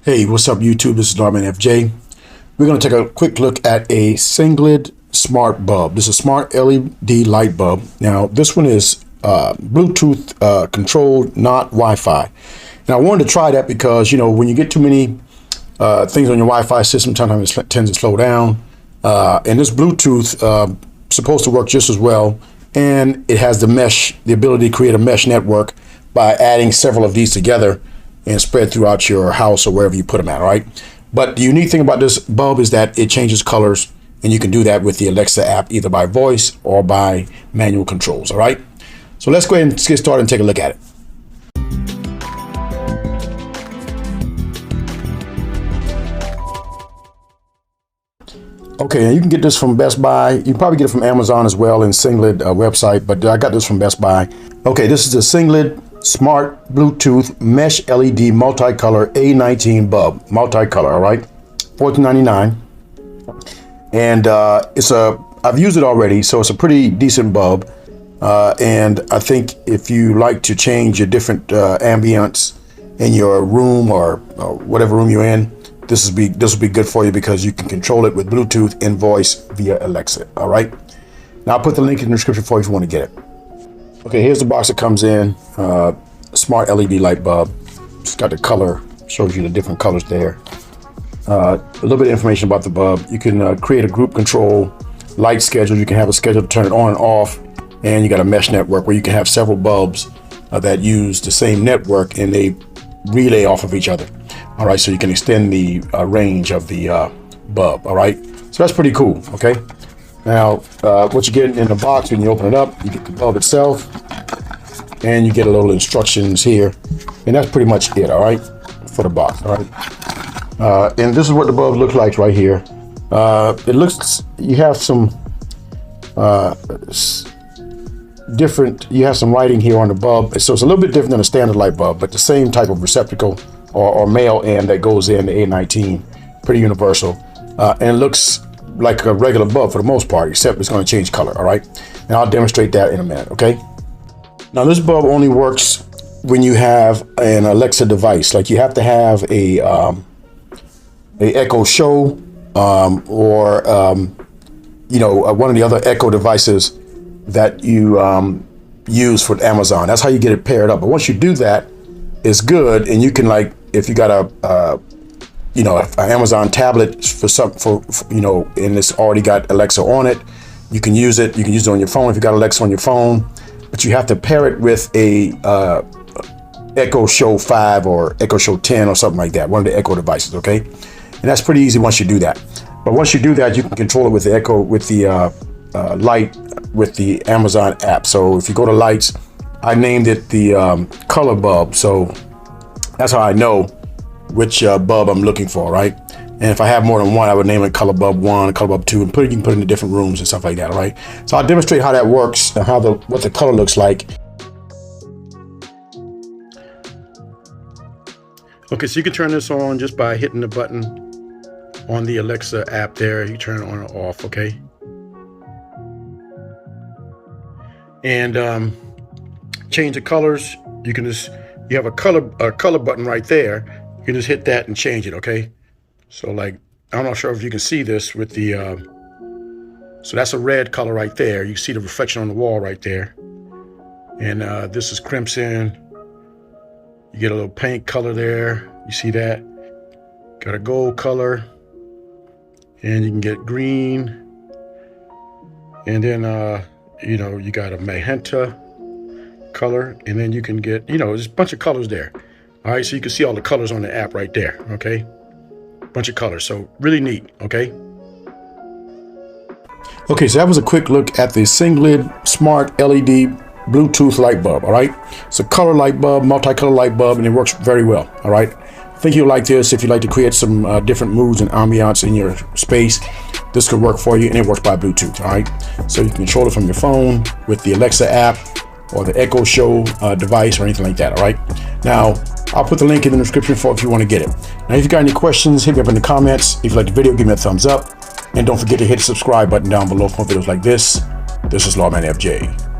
Hey, what's up YouTube? This is Norman FJ. We're going to take a quick look at a Sengled Smart bulb. This is a smart LED light bulb. Now this one is Bluetooth controlled, not Wi-Fi. Now I wanted to try that because, you know, when you get too many things on your Wi-Fi system, sometimes it tends to slow down. And this Bluetooth supposed to work just as well. And it has the ability to create a mesh network by adding several of these together and spread throughout your house or wherever you put them at, all right? But the unique thing about this bulb is that it changes colors, and you can do that with the Alexa app, either by voice or by manual controls, all right? So let's go ahead and get started and take a look at it. Okay, and you can get this from Best Buy. You can probably get it from Amazon as well and Sengled website, but I got this from Best Buy. Okay, this is the Sengled Smart Bluetooth Mesh LED Multicolor A19 bulb. Multicolor, all right? $14.99. And I've used it already, so it's a pretty decent bulb. And I think if you like to change your different ambience in your room or whatever room you're in, this will be good for you because you can control it with Bluetooth and voice via Alexa, all right? Now I'll put the link in the description for you if you want to get it. Okay, here's the box that comes in. Smart LED light bulb. It's got the color, shows you the different colors there. A little bit of information about the bulb. You can create a group control light schedule. You can have a schedule to turn it on and off. And you got a mesh network where you can have several bulbs that use the same network and they relay off of each other. All right, so you can extend the range of the bulb, all right? So that's pretty cool, okay? Now, what you get in the box when you open it up, you get the bulb itself, and you get a little instructions here, and that's pretty much it, all right, for the box, all right? And this is what the bulb looks like right here. It looks, you have some you have some writing here on the bulb, so it's a little bit different than a standard light bulb, but the same type of receptacle or male end that goes in the A19, pretty universal, and it looks like a regular bulb for the most part, except it's going to change color, all right? And I'll demonstrate that in a minute, okay? Now this bulb only works when you have an Alexa device, like you have to have a Echo Show or you know, one of the other Echo devices that you use for Amazon. That's how you get it paired up. But once you do that, it's good, and you can, like, if you got a you know, an Amazon tablet for you know, and it's already got Alexa on it, you can use it. You can use it on your phone if you got Alexa on your phone, but you have to pair it with a Echo Show 5 or Echo Show 10 or something like that, one of the Echo devices, okay? And that's pretty easy once you do that. But once you do that, you can control it with the Echo, with the light, with the Amazon app. So if you go to lights, I named it the color bulb. So that's how I know which bulb I'm looking for, right? And if I have more than one, I would name it color bulb 1, color bulb 2, and you can put it in different rooms and stuff like that, all right? So I'll demonstrate how that works and what the color looks like. Okay, so you can turn this on just by hitting the button on the Alexa app there. You turn it on or off, okay? And change the colors. You can just, you have a color button right there. You can just hit that and change it, okay? So, like, I'm not sure if you can see this with the, so that's a red color right there. You see the reflection on the wall right there. And this is crimson. You get a little pink color there. You see that? Got a gold color. And you can get green. And then, you know, you got a magenta color. And then you can get, you know, there's a bunch of colors there. All right, so you can see all the colors on the app right there, okay? Bunch of colors, so really neat, okay? Okay, so that was a quick look at the Sengled Smart LED Bluetooth light bulb, all right? It's a color light bulb, multicolor light bulb, and it works very well, all right? I think you'll like this if you like to create some different moods and ambiance in your space. This could work for you, and it works by Bluetooth, all right? So you can control it from your phone with the Alexa app or the Echo Show device or anything like that, all right? Now, I'll put the link in the description for if you want to get it. Now, if you got any questions, hit me up in the comments. If you like the video, give me a thumbs up. And don't forget to hit the subscribe button down below for more videos like this. This is Lawman FJ.